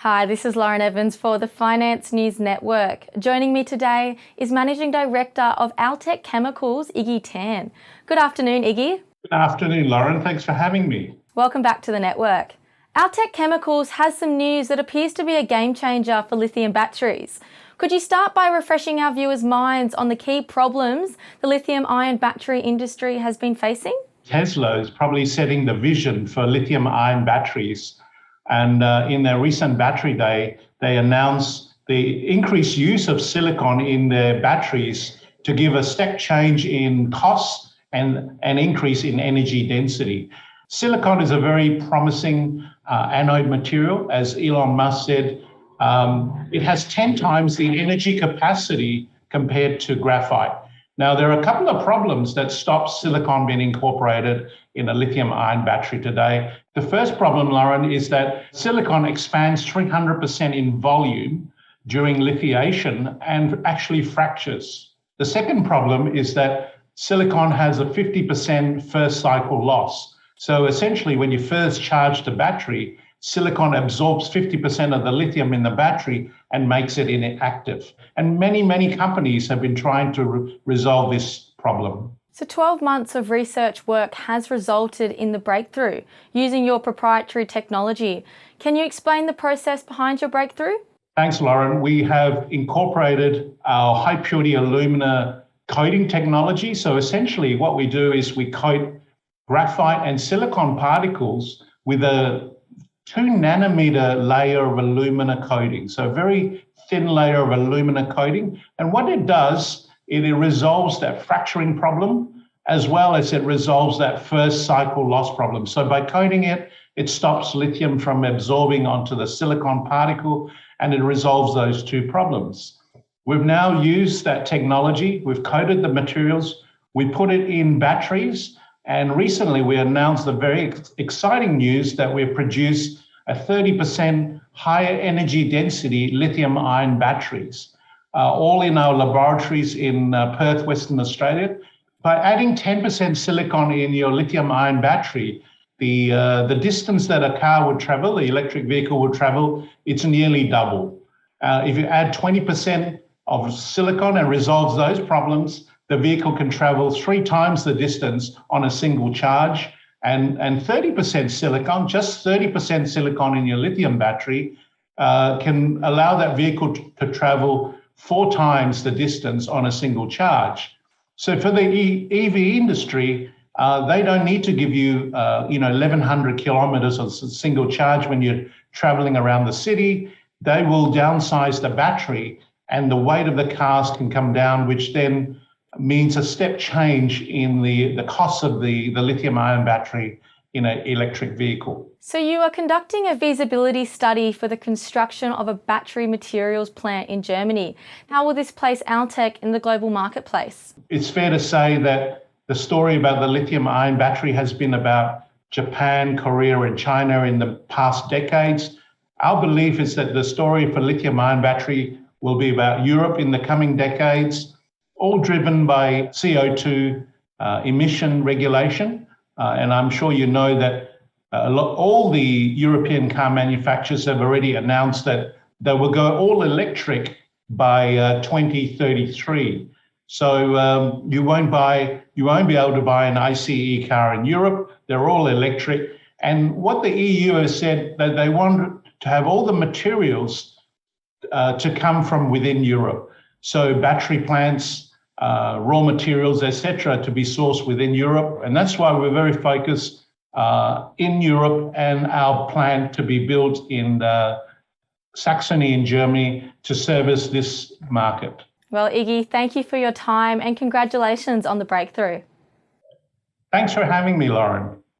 Hi, this is Lauren Evans for the Finance News Network. Joining me today is Managing Director of Altech Chemicals, Iggy Tan. Good afternoon, Iggy. Good afternoon, Lauren. Thanks for having me. Welcome back to the network. Altech Chemicals has some news that appears to be a game changer for lithium batteries. Could you start by refreshing our viewers' minds on the key problems the lithium-ion battery industry has been facing? Tesla is probably setting the vision for lithium-ion batteries. And in their recent battery day, they announced the increased use of silicon in their batteries to give a step change in costs and an increase in energy density. Silicon is a very promising anode material. As Elon Musk said, it has 10 times the energy capacity compared to graphite. Now, there are a couple of problems that stop silicon being incorporated in a lithium-ion battery today. The first problem, Lauren, is that silicon expands 300% in volume during lithiation and actually fractures. The second problem is that silicon has a 50% first cycle loss. So essentially, when you first charge the battery, silicon absorbs 50% of the lithium in the battery and makes it inactive. And many companies have been trying to resolve this problem. So 12 months of research work has resulted in the breakthrough using your proprietary technology. Can you explain the process behind your breakthrough? Thanks, Lauren. We have incorporated our high purity alumina coating technology. So essentially what we do is we coat graphite and silicon particles with a 2 nanometer layer of alumina coating. So a very thin layer of alumina coating. And what it does, it resolves that fracturing problem, as well as it resolves that first cycle loss problem. So by coating it, it stops lithium from absorbing onto the silicon particle, and it resolves those two problems. We've now used that technology. We've coated the materials. We put it in batteries. And recently we announced the very exciting news that we've produced a 30% higher energy density lithium-ion batteries, all in our laboratories in Perth, Western Australia. By adding 10% silicon in your lithium-ion battery, the distance that a car would travel, the electric vehicle would travel, it's nearly double. If you add 20% of silicon and resolves those problems, the vehicle can travel 3 times the distance on a single charge, and 30% silicon, just 30% silicon in your lithium battery can allow that vehicle to travel 4 times the distance on a single charge. So for the EV industry, they don't need to give you 1,100 kilometers of a single charge when you're traveling around the city. They will downsize the battery and the weight of the cars can come down, which then means a step change in the cost of the lithium-ion battery in an electric vehicle. So you are conducting a feasibility study for the construction of a battery materials plant in Germany. How will this place Altech in the global marketplace? It's fair to say that the story about the lithium-ion battery has been about Japan, Korea, and China in the past decades. Our belief is that the story for lithium-ion battery will be about Europe in the coming decades, all driven by CO2 emission regulation. And I'm sure you know that all the European car manufacturers have already announced that they will go all electric by 2033. So you won't be able to buy an ICE car in Europe. They're all electric. And what the EU has said, that they want to have all the materials to come from within Europe. So battery plants, raw materials, etc., to be sourced within Europe. And that's why we're very focused in Europe, and our plant to be built in Saxony in Germany to service this market. Well, Iggy, thank you for your time and congratulations on the breakthrough. Thanks for having me, Lauren.